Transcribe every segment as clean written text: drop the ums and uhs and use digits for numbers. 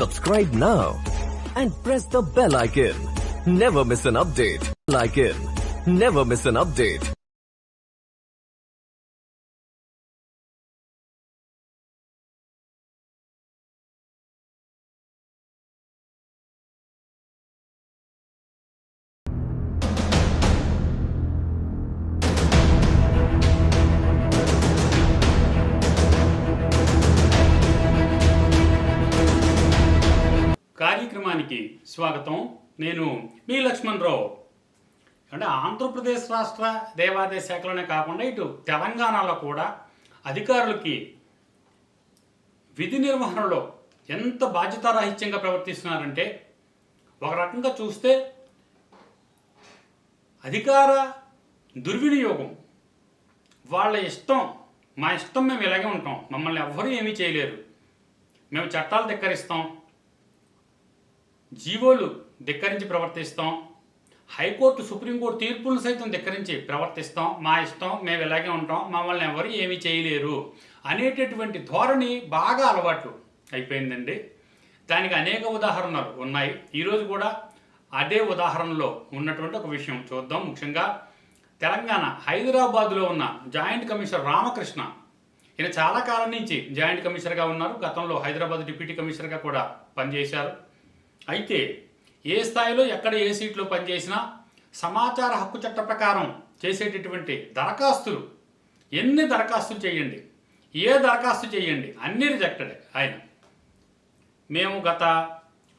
Subscribe now and press the bell icon. Never miss an update. Never miss an update. కార్యక్రమానికి స్వాగతం. నేను మీ లక్ష్మణ్ రావు. అంటే ఆంధ్రప్రదేశ్ రాష్ట్ర దేవాదాయ శాఖలోనే కాకుండా ఇటు తెలంగాణలో కూడా అధికారులకి విధి నిర్వహణలో ఎంత బాధ్యతారాహిత్యంగా ప్రవర్తిస్తున్నారంటే, ఒక రకంగా చూస్తే అధికార దుర్వినియోగం. వాళ్ళ ఇష్టం, మా ఇష్టం, మేము ఇలాగే ఉంటాం, మమ్మల్ని ఎవ్వరూ ఏమీ చేయలేరు, మేము చట్టాలు ధిక్కరిస్తాం, జీవోలు ధిక్కరించి ప్రవర్తిస్తాం, హైకోర్టు సుప్రీంకోర్టు తీర్పులను సైతం ధిక్కరించి ప్రవర్తిస్తాం, మా ఇష్టం, మేము ఇలాగే ఉంటాం, మమ్మల్ని ఎవరు ఏమీ చేయలేరు అనేటటువంటి ధోరణి బాగా అలవాటు అయిపోయిందండి. దానికి అనేక ఉదాహరణలు ఉన్నాయి. ఈరోజు కూడా అదే ఉదాహరణలో ఉన్నటువంటి ఒక విషయం చూద్దాం. ముఖ్యంగా తెలంగాణ హైదరాబాద్లో ఉన్న జాయింట్ కమిషనర్ రామకృష్ణ, ఈయన చాలా కాలం నుంచి జాయింట్ కమిషనర్గా ఉన్నారు. గతంలో హైదరాబాద్ డిప్యూటీ కమిషనర్గా కూడా పనిచేశారు. అయితే ఏ స్థాయిలో ఎక్కడ ఏ సీట్లో పనిచేసినా సమాచార హక్కు చట్ట ప్రకారం చేసేటటువంటి దరఖాస్తులు, ఎన్ని దరఖాస్తులు చేయండి, ఏ దరఖాస్తు చేయండి, అన్ని రిజెక్టెడ్. ఆయన మేము గత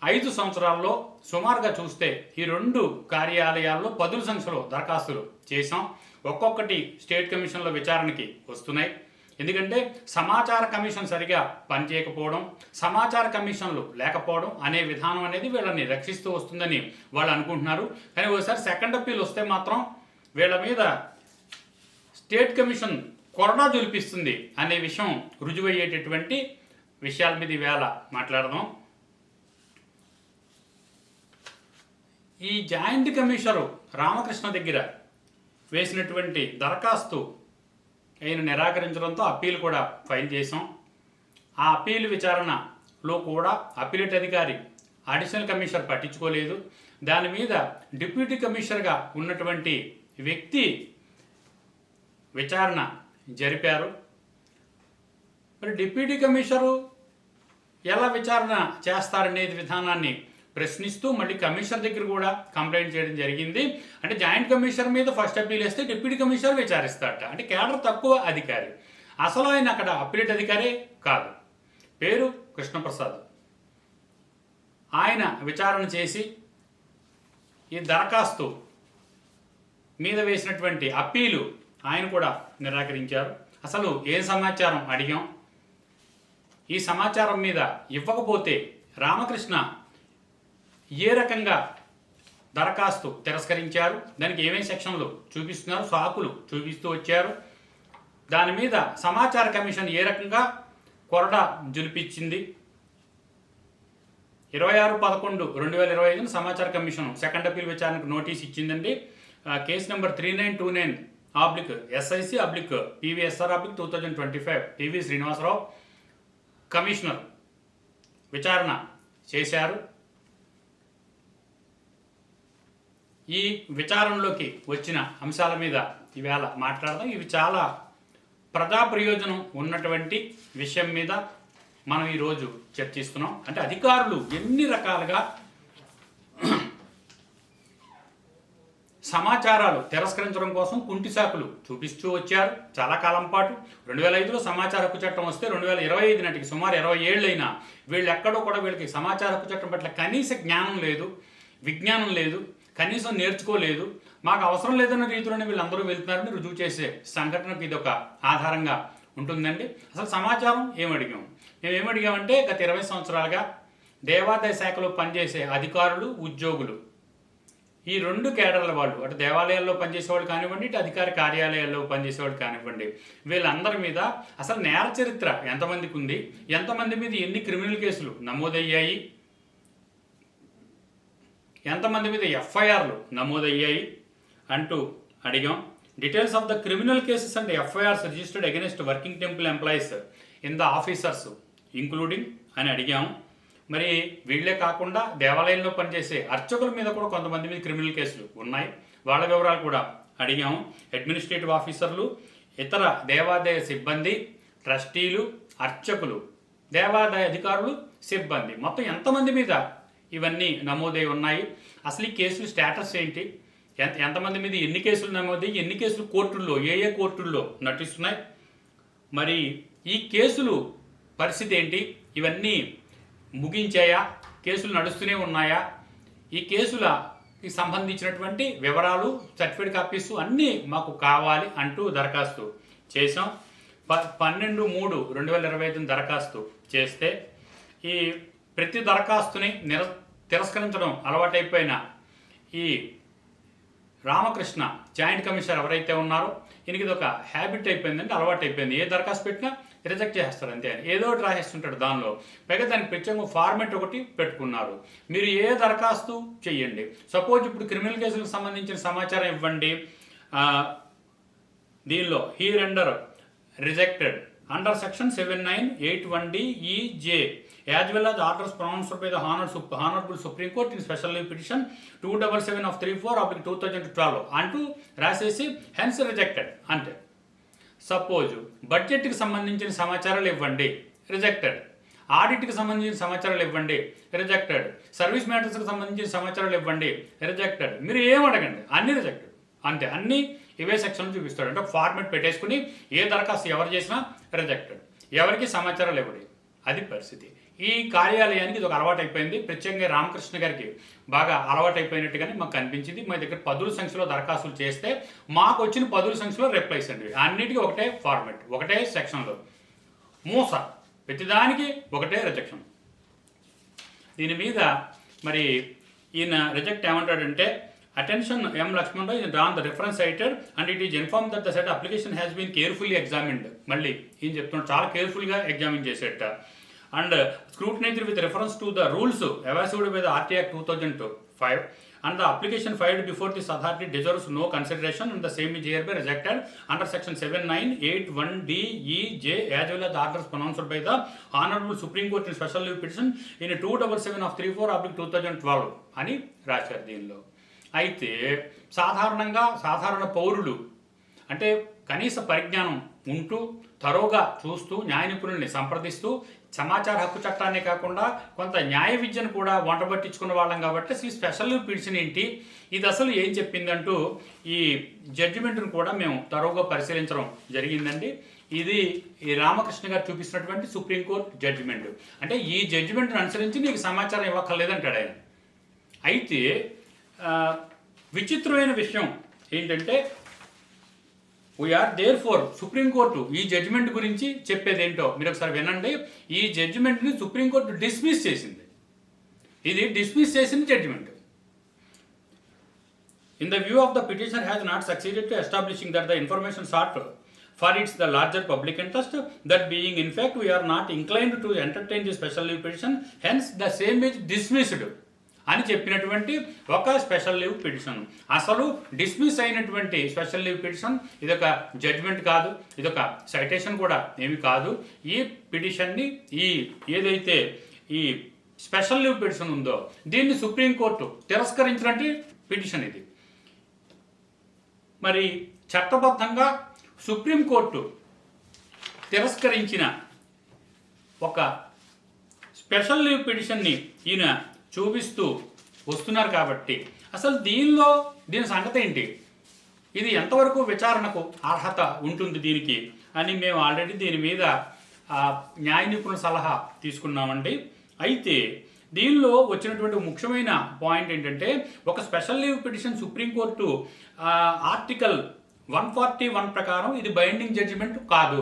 5 సంవత్సరాల్లో సుమారుగా చూస్తే ఈ 2 కార్యాలయాల్లో 10 సంఖ్యలో దరఖాస్తులు చేసాం. ఒక్కొక్కటి స్టేట్ కమిషన్లో విచారణకి వస్తున్నాయి. ఎందుకంటే సమాచార కమిషన్ సరిగా పనిచేయకపోవడం, సమాచార కమిషన్లు లేకపోవడం అనే విధానం అనేది వీళ్ళని రక్షిస్తూ వస్తుందని వాళ్ళు అనుకుంటున్నారు. కానీ ఒకసారి సెకండ్ అప్పీల్ వస్తే మాత్రం వీళ్ళ మీద స్టేట్ కమిషన్ కొరడా జొలిపిస్తుంది అనే విషయం రుజువయ్యేటటువంటి విషయాల మీద ఈవేళ మాట్లాడదాం. ఈ జాయింట్ కమిషనరు రామకృష్ణ దగ్గర వేసినటువంటి దరఖాస్తు ఆయన నిరాకరించడంతో అప్పీల్ కూడా ఫైల్ చేసాం. ఆ అప్పీల్ విచారణలో కూడా అప్పీలేట్ అధికారి అడిషనల్ కమిషనర్ పట్టించుకోలేదు. దాని మీద డిప్యూటీ కమిషనర్గా ఉన్నటువంటి వ్యక్తి విచారణ జరిపారు. మరి డిప్యూటీ కమిషనరు ఎలా విచారణ చేస్తారనేది విధానాన్ని ప్రశ్నిస్తూ మళ్ళీ కమిషనర్ దగ్గర కూడా కంప్లైంట్ చేయడం జరిగింది. అంటే జాయింట్ కమిషనర్ మీద ఫస్ట్ అప్పీల్ వేస్తే డిప్యూటీ కమిషనర్ విచారిస్తారట. అంటే కేడర్ తక్కువ అధికారి. అసలు ఆయన అక్కడ అప్పీలేట్ అధికారే కాదు, పేరు కృష్ణప్రసాద్. ఆయన విచారణ చేసి ఈ దరఖాస్తు మీద వేసినటువంటి అప్పీలు ఆయన కూడా నిరాకరించారు. అసలు ఏం సమాచారం అడిగాం, ఈ సమాచారం మీద ఇవ్వకపోతే రామకృష్ణ ఏ రకంగా దరఖాస్తు తిరస్కరించారు, దానికి ఏమేమి సెక్షన్లు చూపిస్తున్నారు, సాకులు చూపిస్తూ వచ్చారు, దాని మీద సమాచార కమిషన్ ఏ రకంగా కొరడా జులిపించింది. 26/11/2025 సమాచార కమిషన్ సెకండ్ అప్పీల్ విచారణకు నోటీస్ ఇచ్చిందండి. కేసు number 3929/SIC/PVSR/2025 P V Srinivasarao commissioner విచారణ చేశారు. ఈ విచారణలోకి వచ్చిన అంశాల మీద ఈవేళ మాట్లాడదాం. ఇవి చాలా ప్రజా ప్రయోజనం ఉన్నటువంటి విషయం మీద మనం ఈరోజు చర్చిస్తున్నాం. అంటే అధికారులు ఎన్ని రకాలుగా సమాచారాలు తిరస్కరించడం కోసం కుంటి సాకులు చూపిస్తూ వచ్చారు చాలా కాలం పాటు. 2005లో సమాచార హక్కు చట్టం వస్తే 2025 నాటికి సుమారు 20 ఏళ్ళైనా వీళ్ళు ఎక్కడో కూడా వీళ్ళకి సమాచార హక్కు చట్టం పట్ల కనీస జ్ఞానం లేదు, విజ్ఞానం లేదు, కనీసం నేర్చుకోలేదు. మాకు అవసరం లేదన్న రీతిలోనే వీళ్ళందరూ వెళ్తున్నారని రుజువు చేసే సంఘటనకు ఇది ఒక ఆధారంగా ఉంటుందండి. అసలు సమాచారం ఏమడిగాం, మేము ఏమడిగామంటే గత 20 సంవత్సరాలుగా దేవాదాయ శాఖలో పనిచేసే అధికారులు, ఉద్యోగులు, ఈ 2 కేడర్ల వాళ్ళు, అటు దేవాలయాల్లో పనిచేసేవాళ్ళు కానివ్వండి, ఇటు అధికార కార్యాలయాల్లో పనిచేసేవాళ్ళు కానివ్వండి, వీళ్ళందరి మీద అసలు నేర చరిత్ర ఎంతమందికి ఉంది, ఎంతమంది మీద ఎన్ని క్రిమినల్ కేసులు నమోదయ్యాయి, ఎంతమంది మీద ఎఫ్ఐఆర్లు నమోదయ్యాయి అంటూ అడిగాం. Details of the criminal cases and FIRs registered against working temple employees in the officers including అని అడిగాము. మరి వీళ్ళే కాకుండా దేవాలయంలో పనిచేసే అర్చకుల మీద కూడా కొంతమంది మీద క్రిమినల్ కేసులు ఉన్నాయి. వాళ్ళ వివరాలు కూడా అడిగాము. అడ్మినిస్ట్రేటివ్ ఆఫీసర్లు, ఇతర దేవాదాయ సిబ్బంది, ట్రస్టీలు, అర్చకులు, దేవాదాయ అధికారులు, సిబ్బంది, మొత్తం ఎంతమంది మీద ఇవన్నీ నమోదై ఉన్నాయి, అసలు ఈ కేసులు స్టేటస్ ఏంటి, ఎంతమంది మీద ఎన్ని కేసులు నమోదయ్యి, ఎన్ని కేసులు కోర్టుల్లో ఏ కోర్టుల్లో నటిస్తున్నాయి, మరి ఈ కేసులు పరిస్థితి ఏంటి, ఇవన్నీ ముగించాయా, కేసులు నడుస్తూనే ఉన్నాయా, ఈ కేసులకి సంబంధించినటువంటి వివరాలు, సర్టిఫికేట్ కాపీస్ అన్నీ మాకు కావాలి అంటూ దరఖాస్తు చేసాం. 12/3/2025 దరఖాస్తు చేస్తే ఈ ప్రతి దరఖాస్తుని తిరస్కరించడం అలవాటైపోయిన ఈ రామకృష్ణ జాయింట్ కమిషనర్ ఎవరైతే ఉన్నారో ఈయనకి ఇది ఒక హ్యాబిట్ అయిపోయిందంటే అలవాటు అయిపోయింది. ఏ దరఖాస్తు పెట్టినా రిజెక్ట్ చేస్తారు అంతే అని, ఏదో ఒకటి రాసేస్తుంటాడు దానిలో. పైగా దానికి ప్రత్యేకంగా ఫార్మెట్ ఒకటి పెట్టుకున్నారు. మీరు ఏ దరఖాస్తు చెయ్యండి, సపోజ్ ఇప్పుడు క్రిమినల్ కేసులకు సంబంధించిన సమాచారం ఇవ్వండి, దీనిలో here under rejected under section 7981D(EJ) as well as orders pronounced by the Honorable Supreme Court in special leave petition 277/34/2012 అంటూ రాసేసి హెన్స్ రిజెక్టెడ్ అంటే. సపోజ్ బడ్జెట్కి సంబంధించిన సమాచారాలు ఇవ్వండి, రిజెక్టెడ్. ఆడిట్కి సంబంధించిన సమాచారాలు ఇవ్వండి, రిజెక్టెడ్. సర్వీస్ మ్యాటర్స్కి సంబంధించిన సమాచారాలు ఇవ్వండి, రిజెక్టెడ్. మీరు ఏం అడగండి అన్నీ రిజెక్టెడ్ అంతే. అన్నీ ఇవే సెక్షన్లు చూపిస్తాడు. అంటే ఫార్మెట్ పెట్టేసుకుని ఏ దరఖాస్తు ఎవరు చేసినా రిజెక్టెడ్, ఎవరికి సమాచారాలు ఇవ్వడి, అది పరిస్థితి. ఈ కార్యాలయానికి ఇది ఒక అలవాటు అయిపోయింది. ప్రత్యేకంగా రామకృష్ణ గారికి బాగా అలవాటు అయిపోయినట్టుగానే మాకు కనిపించింది. మా దగ్గర 10 సంఖ్యలో దరఖాస్తులు చేస్తే మాకు వచ్చిన 10 సంఖ్యలో రిప్లైస్ అండి. అన్నిటికీ ఒకటే ఫార్మెట్, ఒకటే సెక్షన్లో మూస, ప్రతిదానికి ఒకటే రిజెక్షన్. దీని మీద మరి ఈయన రిజెక్ట్ ఏమంటాడంటే, attention M. Lakshman Rao is drawn the reference cited and it is informed that the said application has been carefully examined. మళ్ళీ ఏం చెప్తున్నాడు, చాలా కేర్ఫుల్గా ఎగ్జామిన్ చేసేట. And scrutinized with reference to the rules evasive by the RT Act 2005 and the application filed before this authority deserves no consideration and the same is hereby rejected under section 7981D(EJ) as well as the orders pronounced by the Honorable Supreme Court in special leave petition in 277/34/2012 అని రాశారు దీనిలో. అయితే సాధారణ పౌరులు అంటే కనీస పరిజ్ఞానం ఉంటూ తరోగా చూస్తూ న్యాయ నిపుణుల్ని సంప్రదిస్తూ సమాచార హక్కు చట్టాన్ని కాకుండా కొంత న్యాయ విద్యను కూడా వంటబట్టించుకున్న వాళ్ళం కాబట్టి ఈ స్పెషల్ పిటిషన్ ఏంటి, ఇది అసలు ఏం చెప్పిందంటూ ఈ జడ్జిమెంట్ను కూడా మేము తరోగా పరిశీలించడం జరిగిందండి. ఇది ఈ రామకృష్ణ గారు చూపిస్తున్నటువంటి సుప్రీంకోర్టు జడ్జిమెంట్. అంటే ఈ జడ్జిమెంట్ను అనుసరించి నీకు సమాచారం ఇవ్వక్కర్లేదంటాడు ఆయన. అయితే విచిత్రమైన విషయం ఏంటంటే, వీఆర్ దేర్ ఫోర్ సుప్రీంకోర్టు ఈ జడ్జిమెంట్ గురించి చెప్పేది ఏంటో మీరు ఒకసారి వినండి. ఈ జడ్జిమెంట్ని సుప్రీంకోర్టు డిస్మిస్ చేసింది. ఇది డిస్మిస్ చేసిన judgement. In the view of the petitioner has not succeeded to establishing that the information sought for its the larger public interest, that being in fact we are not inclined to entertain the special leave petition, hence the same is dismissed అని చెప్పినటువంటి ఒక special leave petition. అసలు dismiss అయినటువంటి special leave petition ఇదొక judgement కాదు, ఇదొక citation కూడా ఏమి కాదు. ఈ పిటిషన్ని ఏదైతే ఈ స్పెషల్ లీవ్ పిటిషన్ ఉందో దీన్ని సుప్రీంకోర్టు తిరస్కరించినట్టు పిటిషన్ ఇది. మరి చట్టబద్ధంగా సుప్రీంకోర్టు తిరస్కరించిన ఒక స్పెషల్ లీవ్ పిటిషన్ని ఈయన చూపిస్తూ వస్తున్నారు కాబట్టి అసలు దీని సంగతి ఏంటి, ఇది ఎంతవరకు విచారణకు అర్హత ఉంటుంది దీనికి అని మేము ఆల్రెడీ దీని మీద న్యాయ నిపుణుల సలహా తీసుకున్నామండి. అయితే దీనిలో వచ్చినటువంటి ముఖ్యమైన పాయింట్ ఏంటంటే, ఒక special leave petition supreme court article 141 ప్రకారం ఇది బైండింగ్ జడ్జిమెంట్ కాదు.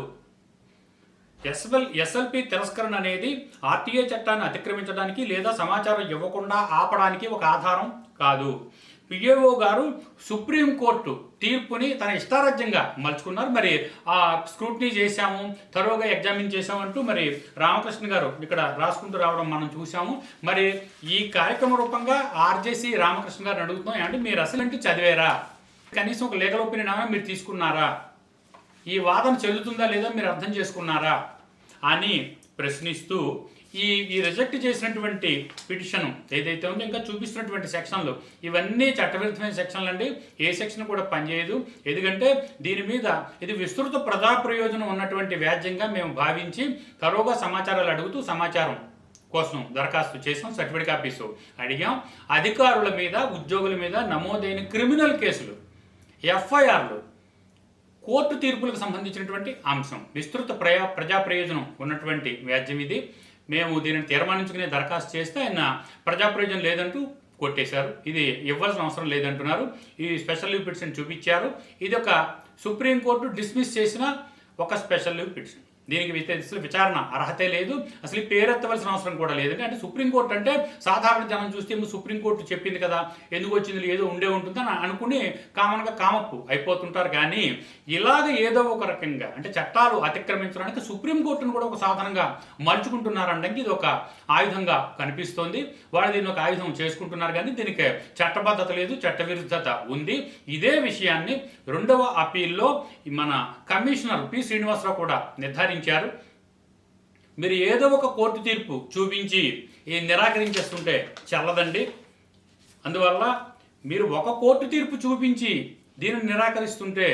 ఎస్ఎల్పి తిరస్కరణ అనేది ఆర్టీఏ చట్టాన్ని అతిక్రమించడానికి లేదా సమాచారం ఇవ్వకుండా ఆపడానికి ఒక ఆధారం కాదు. పిఏఓ గారు సుప్రీంకోర్టు తీర్పుని తన ఇష్టారాజ్యంగా మలుచుకున్నారు. మరి స్క్రూటినీ చేశాము, తరోగా ఎగ్జామిన్ చేశామంటూ మరి రామకృష్ణ గారు ఇక్కడ రాసుకుంటూ రావడం మనం చూసాము. మరి ఈ కార్యక్రమ రూపంగా ఆర్జేసీ రామకృష్ణ గారిని అడుగుతున్నాం, అంటే మీరు అసలు అంటే చదివారా, కనీసం ఒక లీగల్ ఒపీనియన్ అయినా మీరు తీసుకున్నారా, ఈ వాదన చెల్లుతుందా లేదా మీరు అర్థం చేసుకున్నారా అని ప్రశ్నిస్తూ ఈ రిజెక్ట్ చేసినటువంటి పిటిషన్ ఏదైతే ఉందో ఇంకా చూపిస్తున్నటువంటి సెక్షన్లు ఇవన్నీ చట్టవిరుద్ధమైన సెక్షన్లు అండి. ఏ సెక్షన్ కూడా పనిచేయదు. ఎందుకంటే దీని మీద ఇది విస్తృత ప్రజా ప్రయోజనం ఉన్నటువంటి వ్యాజ్యంగా మేము భావించి తరోగా సమాచారాలు అడుగుతూ సమాచారం కోసం దరఖాస్తు చేసాం. సర్టిఫికేట్ కాపీస్ అడిగాం. అధికారుల మీద ఉద్యోగుల మీద నమోదైన క్రిమినల్ కేసులు ఎఫ్ఐఆర్లు కోర్టు తీర్పులకు సంబంధించినటువంటి అంశం విస్తృత ప్రజా ప్రయోజనం ఉన్నటువంటి వ్యాజ్యం ఇది. మేము దీనిని తీర్మానించుకునే దరఖాస్తు చేస్తే ఆయన ప్రజా ప్రయోజనం లేదంటూ కొట్టేశారు. ఇది ఇవ్వాల్సిన అవసరం లేదంటున్నారు. ఈ స్పెషల్ లీవ్ పిటిషన్ చూపించారు. ఇది ఒక సుప్రీంకోర్టు డిస్మిస్ చేసిన ఒక స్పెషల్ లీవ్ పిటిషన్. దీనికి అసలు విచారణ అర్హతే లేదు, అసలు పేరెత్తవలసిన అవసరం కూడా లేదండి. అంటే సుప్రీంకోర్టు అంటే సాధారణ జనం చూస్తే సుప్రీంకోర్టు చెప్పింది కదా, ఎందుకు వచ్చింది, ఏదో ఉండే ఉంటుంది అని అనుకుని కామన్గా కామప్పు అయిపోతుంటారు. కానీ ఇలాగ ఏదో ఒక రకంగా అంటే చట్టాలు అతిక్రమించడానికి సుప్రీంకోర్టును కూడా ఒక సాధనంగా మలుచుకుంటున్నారనడానికి ఇది ఒక ఆయుధంగా కనిపిస్తోంది. వాళ్ళు దీన్ని ఒక ఆయుధం చేసుకుంటున్నారు. కానీ దీనికి చట్టబద్ధత లేదు, చట్టవిరుద్ధత ఉంది. ఇదే విషయాన్ని రెండవ అపీల్లో మన కమిషనర్ పి శ్రీనివాసరావు కూడా నిర్ధారించారు. మీరు ఏదో ఒక కోర్టు తీర్పు చూపించి ఈ నిరాకరించేస్తుంటే చెల్లదండి. అందువల్ల మీరు ఒక కోర్టు తీర్పు చూపించి దీనిని నిరాకరిస్తుంటే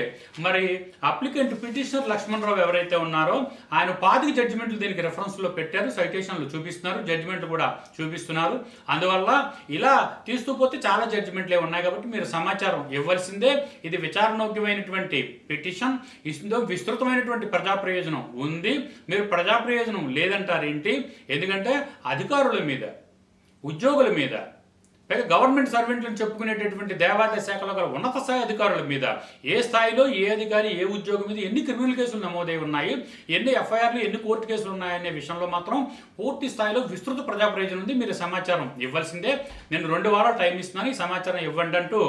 మరి అప్లికెంట్ పిటిషనర్ లక్ష్మణరావు ఎవరైతే ఉన్నారో ఆయన 5 జడ్జిమెంట్లు దీనికి రెఫరెన్స్లో పెట్టారు, సైటేషన్లు చూపిస్తున్నారు, జడ్జిమెంట్ కూడా చూపిస్తున్నారు. అందువల్ల ఇలా తీస్తూ పోతే చాలా జడ్జిమెంట్లే ఉన్నాయి కాబట్టి మీరు సమాచారం ఇవ్వాల్సిందే. ఇది విచారణోగ్యమైనటువంటి పిటిషన్, ఇందులో విస్తృతమైనటువంటి ప్రజా ప్రయోజనం ఉంది. మీరు ప్రజా ప్రయోజనం లేదంటారేంటి? ఎందుకంటే అధికారుల మీద, ఉద్యోగుల మీద, పైగా గవర్నమెంట్ సర్వెంట్లను చెప్పుకునేటటువంటి దేవాదాయ శాఖలో గల ఉన్నత స్థాయి అధికారుల మీద ఏ స్థాయిలో ఏ అధికారి ఏ ఉద్యోగం మీద ఎన్ని క్రిమినల్ కేసులు నమోదై ఉన్నాయి, ఎన్ని ఎఫ్ఐఆర్లు, ఎన్ని కోర్టు కేసులు ఉన్నాయనే విషయంలో మాత్రం పూర్తి స్థాయిలో విస్తృత ప్రజా ప్రయోజనం ఉంది. మీరు సమాచారం ఇవ్వాల్సిందే. నేను 2 వారాలు టైం ఇస్తున్నాను, ఈ సమాచారం ఇవ్వండి అంటూ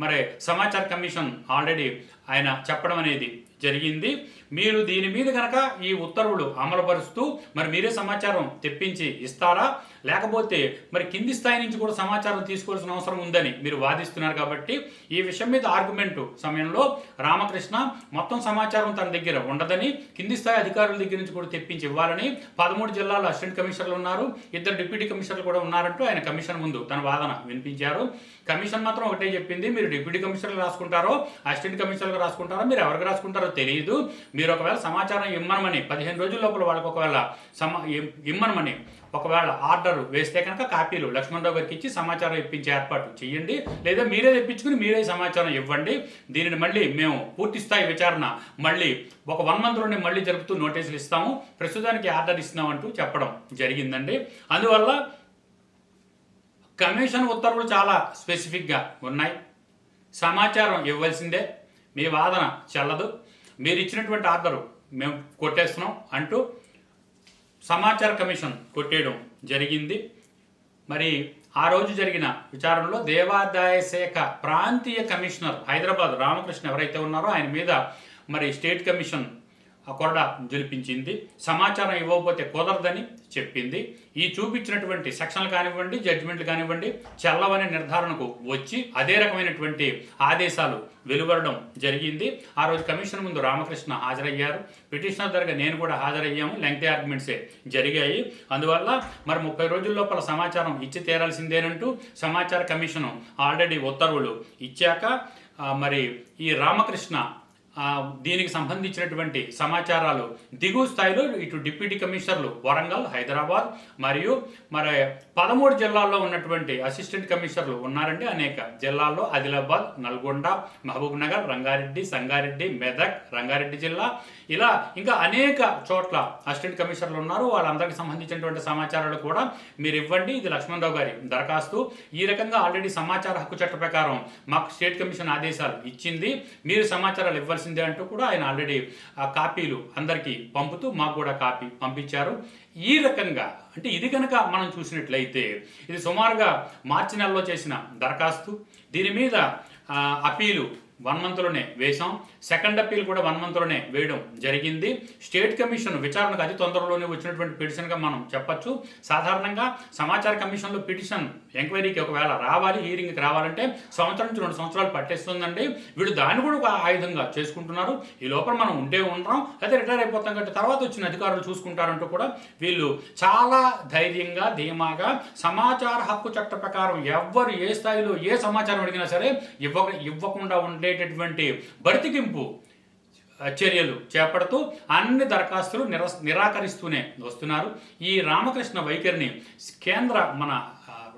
మరి సమాచార కమిషన్ ఆల్రెడీ ఆయన చెప్పడం అనేది జరిగింది. మీరు దీని మీద కనుక ఈ ఉత్తర్వులు అమలుపరుస్తూ మరి మీరే సమాచారం తెప్పించి ఇస్తారా, లేకపోతే మరి కింది స్థాయి నుంచి కూడా సమాచారం తీసుకోవాల్సిన అవసరం ఉందని మీరు వాదిస్తున్నారు. కాబట్టి ఈ విషయం మీద ఆర్గ్యుమెంట్ సమయంలో రామకృష్ణ మొత్తం సమాచారం తన దగ్గర ఉండదని, కింది స్థాయి అధికారుల దగ్గర నుంచి కూడా తెప్పించి ఇవ్వాలని, 13 జిల్లాల్లో అసిస్టెంట్ కమిషనర్లు ఉన్నారు, 2 డిప్యూటీ కమిషనర్లు కూడా ఉన్నారంటూ ఆయన కమిషన్ ముందు తన వాదన వినిపించారు. కమిషన్ మాత్రం ఒకటే చెప్పింది, మీరు డిప్యూటీ కమిషనర్లు రాసుకుంటారో అసిస్టెంట్ కమిషనర్లు రాసుకుంటారో మీరు ఎవరికి రాసుకుంటారో తెలియదు. మీరు ఒకవేళ సమాచారం ఇమ్మనమని 15 రోజుల లోపల వాళ్ళకి ఒకవేళ ఇమ్మనమని ఒకవేళ ఆర్డర్ వేస్తే కనుక కాపీలు లక్ష్మణరావు గారికి ఇచ్చి సమాచారం ఇప్పించే ఏర్పాటు చేయండి, లేదా మీరే తెప్పించుకుని మీరే సమాచారం ఇవ్వండి. దీనిని మళ్ళీ మేము పూర్తి స్థాయి విచారణ మళ్ళీ ఒక 1 మంత్లోనే మళ్ళీ జరుపుతూ నోటీసులు ఇస్తాము, ప్రస్తుతానికి ఆర్డర్ ఇస్తున్నామంటూ చెప్పడం జరిగిందండి. అందువల్ల కమిషన్ ఉత్తర్వులు చాలా స్పెసిఫిక్గా ఉన్నాయి. సమాచారం ఇవ్వాల్సిందే, మీ వాదన చెల్లదు, మీరు ఇచ్చినటువంటి ఆర్డరు మేము కొట్టేస్తున్నాం అంటూ సమాచార కమిషన్ కొట్టేయడం జరిగింది. మరి ఆ రోజు జరిగిన విచారణలో దేవాదాయ శాఖ ప్రాంతీయ కమిషనర్ హైదరాబాద్ రామకృష్ణ ఎవరైతే ఉన్నారో ఆయన మీద మరి స్టేట్ కమిషన్ కొరడా జలిపించింది. సమాచారం ఇవ్వకపోతే కుదరదని చెప్పింది. ఈ చూపించినటువంటి సెక్షన్లు కానివ్వండి, జడ్జిమెంట్లు కానివ్వండి చెల్లవనే నిర్ధారణకు వచ్చి అదే రకమైనటువంటి ఆదేశాలు వెలువడడం జరిగింది. ఆ రోజు కమిషన్ ముందు రామకృష్ణ హాజరయ్యారు, పిటిషనర్ దగ్గర నేను కూడా హాజరయ్యాము. లెంగ్తీ ఆర్గ్యుమెంట్సే జరిగాయి. అందువల్ల మరి 30 రోజుల లోపల సమాచారం ఇచ్చి తీరాల్సిందేనంటూ సమాచార కమిషను ఆల్రెడీ ఉత్తర్వులు ఇచ్చాక మరి ఈ రామకృష్ణ దీనికి సంబంధించినటువంటి సమాచారాలు దిగువ స్థాయిలో ఇటు డిప్యూటీ కమిషనర్లు వరంగల్, హైదరాబాద్ మరియు మరి 13 జిల్లాల్లో ఉన్నటువంటి అసిస్టెంట్ కమిషనర్లు ఉన్నారండి. అనేక జిల్లాల్లో ఆదిలాబాద్, నల్గొండ, మహబూబ్ నగర్, రంగారెడ్డి, సంగారెడ్డి, మెదక్, రంగారెడ్డి జిల్లా, ఇలా ఇంకా అనేక చోట్ల అసిస్టెంట్ కమిషనర్లు ఉన్నారు. వాళ్ళందరికీ సంబంధించినటువంటి సమాచారాలు కూడా మీరు ఇవ్వండి. ఇది లక్ష్మణరావు గారి దరఖాస్తు. ఈ రకంగా ఆల్రెడీ సమాచార హక్కు చట్ట ప్రకారం మాకు స్టేట్ కమిషన్ ఆదేశాలు ఇచ్చింది, మీరు సమాచారాలు ఇవ్వాల్సిందే అంటూ కూడా ఆయన ఆల్రెడీ ఆ కాపీలు అందరికీ పంపుతూ మాకు కూడా కాపీ పంపించారు. ఈ రకంగా అంటే ఇది కనుక మనం చూసినట్లయితే ఇది సుమారుగా మార్చి నెలలో చేసిన దరఖాస్తు. దీని మీద అపీలు 1 మంత్లోనే వేశాం. సెకండ్ అప్పీల్ కూడా 1 మంత్లోనే వేయడం జరిగింది. స్టేట్ కమిషన్ విచారణకు అతి తొందరలోనే వచ్చినటువంటి పిటిషన్గా మనం చెప్పచ్చు. సాధారణంగా సమాచార కమిషన్లో పిటిషన్ ఎంక్వైరీకి ఒకవేళ రావాలి, హీరింగ్కి రావాలంటే సంవత్సరం నుంచి 2 సంవత్సరాలు పట్టేస్తుందండి. వీళ్ళు దాన్ని కూడా ఒక ఆయుధంగా చేసుకుంటున్నారు. ఈ లోపల మనం ఉంటే ఉంటాం, అయితే రిటైర్ అయిపోతాం కాబట్టి తర్వాత వచ్చిన అధికారులు చూసుకుంటారంటూ కూడా వీళ్ళు చాలా ధైర్యంగా, ధీమాగా సమాచార హక్కు చట్ట ప్రకారం ఎవ్వరు ఏ స్థాయిలో ఏ సమాచారం అడిగినా సరే ఇవ్వకుండా ఉండేటటువంటి బడితికింపు చర్యలు చేపడుతూ అన్ని దరఖాస్తులు నిరాకరిస్తూనే వస్తున్నారు. ఈ రామకృష్ణ వైఖరిని మన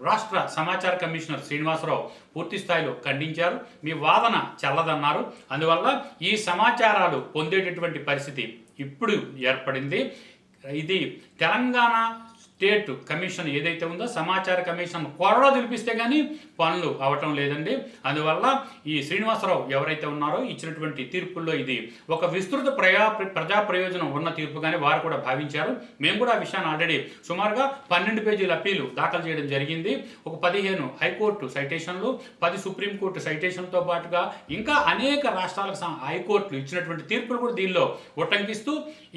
రాష్ట్ర సమాచార కమిషనర్ శ్రీనివాసరావు పూర్తి స్థాయిలో ఖండించారు. మీ వాదన చెల్లదన్నారు. అందువల్ల ఈ సమాచారాలు పొందేటటువంటి పరిస్థితి ఇప్పుడు ఏర్పడింది. ఇది తెలంగాణ స్టేట్ కమిషన్ ఏదైతే ఉందో సమాచార కమిషన్ కొరడా తెలిపిస్తే కానీ పనులు అవటం లేదండి. అందువల్ల ఈ శ్రీనివాసరావు ఎవరైతే ఉన్నారో ఇచ్చినటువంటి తీర్పుల్లో ఇది ఒక విస్తృత ప్రజా ప్రయోజనం ఉన్న తీర్పుగానే వారు కూడా భావించారు. మేము కూడా ఆ విషయాన్ని ఆల్రెడీ సుమారుగా 12 పేజీల అప్పీలు దాఖలు చేయడం జరిగింది. ఒక 15 హైకోర్టు సైటేషన్లు, 10 సుప్రీంకోర్టు సైటేషన్తో పాటుగా ఇంకా అనేక రాష్ట్రాలకు హైకోర్టులు ఇచ్చినటువంటి తీర్పులు కూడా దీనిలో ఉటంకిస్తూ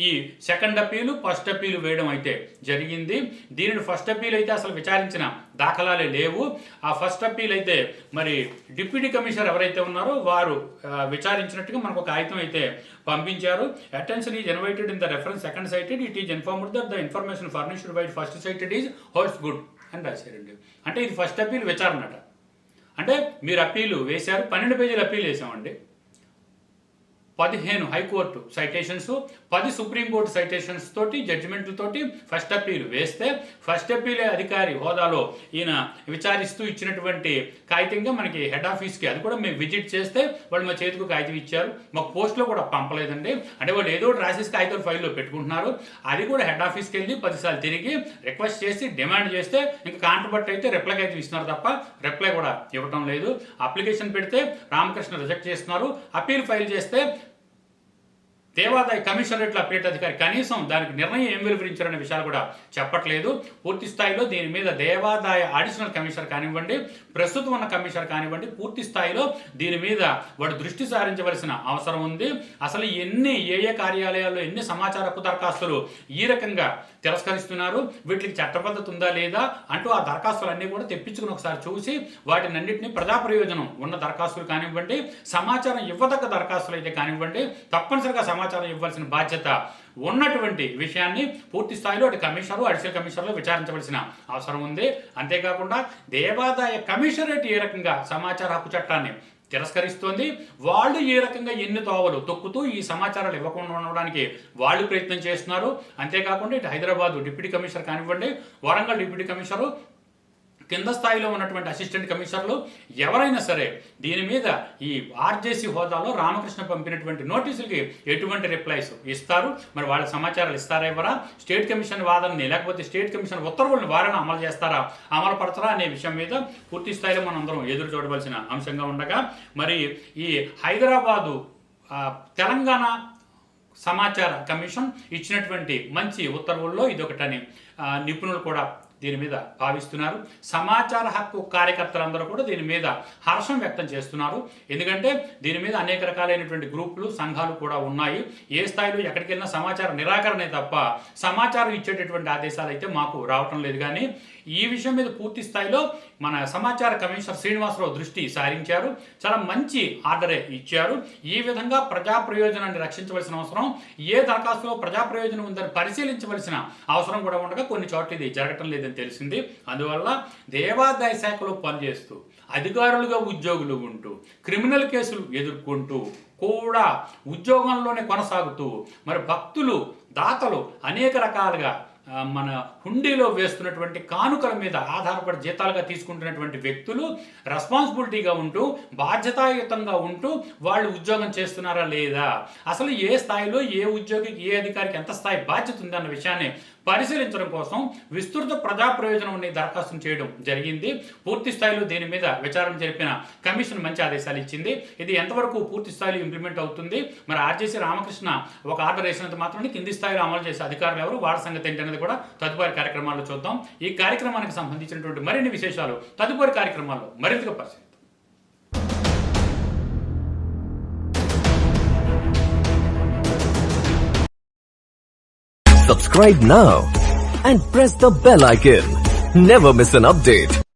ఈ సెకండ్ అప్పీలు, ఫస్ట్ అప్పీలు వేయడం అయితే జరిగింది. దీనిని ఫస్ట్ అప్పీల్ అయితే అసలు విచారించిన దాఖలాలే లేవు. ఆ ఫస్ట్ అప్పీల్ అయితే మరి డిప్యూటీ కమిషనర్ ఎవరైతే ఉన్నారో వారు విచారించినట్టుగా మనకు ఒక కాగితం అయితే పంపించారు. Attention is invited in the reference second cited, it is informed that the information furnished by first cited is holds good అని రాశారండి. అంటే ఇది ఫస్ట్ అప్పీల్ విచారణట. అంటే మీరు అప్పీలు వేశారు, 12 పేజీల అప్పీల్ వేసామండి. 15 హైకోర్టు సైటేషన్స్, 10 సుప్రీంకోర్టు సైటేషన్స్ తోటి జడ్జిమెంట్లతోటి ఫస్ట్ అప్పీల్ వేస్తే ఫస్ట్ అప్పీల్ అధికారి హోదాలో ఈయన విచారిస్తూ ఇచ్చినటువంటి కాగితంగా మనకి హెడ్ ఆఫీస్కి అది కూడా మేము విజిట్ చేస్తే వాళ్ళు మా చేతికి కాగితం ఇచ్చారు. మాకు పోస్ట్లో కూడా పంపలేదండి. అంటే వాళ్ళు ఏదో ఒకటి రాసేసి కాగితం ఫైల్లో పెట్టుకుంటున్నారు. అది కూడా హెడ్ ఆఫీస్కి వెళ్ళి 10 సార్లు తిరిగి రిక్వెస్ట్ చేసి డిమాండ్ చేస్తే ఇంకా కాంట్రబట్ అయితే రిప్లై అయితే ఇస్తున్నారు తప్ప రిప్లై కూడా ఇవ్వటం లేదు. అప్లికేషన్ పెడితే రామకృష్ణ రిజెక్ట్ చేస్తున్నారు. అప్పీల్ ఫైల్ చేస్తే దేవాదాయ కమిషనరేట్ల అప్పీల్ అధికారి కనీసం దానికి నిర్ణయం ఏం వెలువరించారనే విషయాలు కూడా చెప్పట్లేదు. పూర్తి స్థాయిలో దీని మీద దేవాదాయ అడిషనల్ కమిషనర్ కానివ్వండి, ప్రస్తుతం ఉన్న కమిషనర్ కానివ్వండి, పూర్తి స్థాయిలో దీని మీద వాడు దృష్టి సారించవలసిన అవసరం ఉంది. అసలు ఏ కార్యాలయాల్లో ఎన్ని సమాచార హక్కు దరఖాస్తులు ఈ రకంగా తిరస్కరిస్తున్నారు, వీటికి చట్టబద్ధత ఉందా లేదా అంటూ ఆ దరఖాస్తులన్నీ కూడా తెప్పించుకుని ఒకసారి చూసి వాటిని అన్నింటినీ ప్రజా ప్రయోజనం ఉన్న దరఖాస్తులు కానివ్వండి, సమాచారం ఇవ్వదగ్గ దరఖాస్తులు అయితే కానివ్వండి, తప్పనిసరిగా సమాచారం ఇవ్వాల్సిన బాధ్యత ఉన్నటువంటి విషయాన్ని పూర్తి స్థాయిలో అటు కమిషనరు, అడిషనల్ కమిషనర్లు విచారించవలసిన అవసరం ఉంది. అంతేకాకుండా దేవాదాయ కమిషనరేట్ ఏ రకంగా సమాచార హక్కు చట్టాన్ని తిరస్కరిస్తోంది, వాళ్ళు ఏ రకంగా ఎన్ని తోవలు తొక్కుతూ ఈ సమాచారాలు ఇవ్వకుండా ఉండడానికి వాళ్ళు ప్రయత్నం చేస్తున్నారు. అంతేకాకుండా ఇటు హైదరాబాద్ డిప్యూటీ కమిషనర్ కానివ్వండి, వరంగల్ డిప్యూటీ కమిషనరు, కింద స్థాయిలో ఉన్నటువంటి అసిస్టెంట్ కమిషనర్లు ఎవరైనా సరే దీని మీద ఈ ఆర్జేసీ హోదాలో రామకృష్ణ పంపినటువంటి నోటీసులకి ఎటువంటి రిప్లైస్ ఇస్తారు, మరి వాళ్ళ సమాచారాలు ఇస్తారా ఇవ్వరా, స్టేట్ కమిషన్ వాదనని లేకపోతే స్టేట్ కమిషన్ ఉత్తర్వులను వారిని అమలు చేస్తారా, అమలు పడతారా అనే విషయం మీద పూర్తి స్థాయిలో మనం అందరం ఎదురు చూడవలసిన అంశంగా ఉండగా మరి ఈ హైదరాబాదు తెలంగాణ సమాచార కమిషన్ ఇచ్చినటువంటి మంచి ఉత్తర్వుల్లో ఇదొకటని నిపుణులు కూడా దీని మీద భావిస్తున్నారు. సమాచార హక్కు కార్యకర్తలందరూ కూడా దీని మీద హర్షం వ్యక్తం చేస్తున్నారు. ఎందుకంటే దీని మీద అనేక రకాలైనటువంటి గ్రూపులు, సంఘాలు కూడా ఉన్నాయి. ఏ స్థాయిలో ఎక్కడికి వెళ్ళినా సమాచార నిరాకరణే తప్ప సమాచారం ఇచ్చేటటువంటి ఆదేశాలు అయితే మాకు రావటం లేదు. కానీ ఈ విషయం మీద పూర్తి స్థాయిలో మన సమాచార కమిషనర్ శ్రీనివాసరావు దృష్టి సారించారు. చాలా మంచి ఆర్డరే ఇచ్చారు. ఈ విధంగా ప్రజా ప్రయోజనాన్ని రక్షించవలసిన అవసరం, ఏ దరఖాస్తులో ప్రజా ప్రయోజనం ఉందని పరిశీలించవలసిన అవసరం కూడా ఉండగా కొన్ని చోట్ల ఇది జరగటం లేదని తెలిసింది. అందువల్ల దేవాదాయ శాఖలో పనిచేస్తూ అధికారులుగా ఉద్యోగులు ఉంటూ క్రిమినల్ కేసులు ఎదుర్కొంటూ కూడా ఉద్యోగంలోనే కొనసాగుతూ మరి భక్తులు, దాతలు అనేక రకాలుగా మన హుండీలో వేస్తున్నటువంటి కానుకల మీద ఆధారపడి జీతాలుగా తీసుకుంటున్నటువంటి వ్యక్తులు రెస్పాన్సిబిలిటీగా ఉంటూ బాధ్యతాయుతంగా ఉంటూ వాళ్ళు ఉద్యోగం చేస్తున్నారా లేదా, అసలు ఏ స్థాయిలో ఏ ఉద్యోగికి ఏ అధికారికి ఎంత స్థాయి బాధ్యత ఉందన్న విషయాన్ని పరిశీలించడం కోసం విస్తృత ప్రజా ప్రయోజనం ఉన్న దరఖాస్తును చేయడం జరిగింది. పూర్తి స్థాయిలో దీని మీద విచారణ జరిపిన కమిషన్ మంచి ఆదేశాలు ఇచ్చింది. ఇది ఎంతవరకు పూర్తి స్థాయిలో ఇంప్లిమెంట్ అవుతుంది, మరి ఆర్జేసీ రామకృష్ణ ఒక ఆర్డర్ వేసినంత మాత్రమే కింది స్థాయిలో అమలు చేసే అధికారులు ఎవరు, వాళ్ళ సంగతి ఏంటనేది కూడా తదుపరి కార్యక్రమాల్లో చూద్దాం. ఈ కార్యక్రమానికి సంబంధించినటువంటి మరిన్ని విశేషాలు తదుపరి కార్యక్రమాల్లో మరింతగా పరిశీలిద్దాం. Subscribe now and press the bell icon. Never miss an update.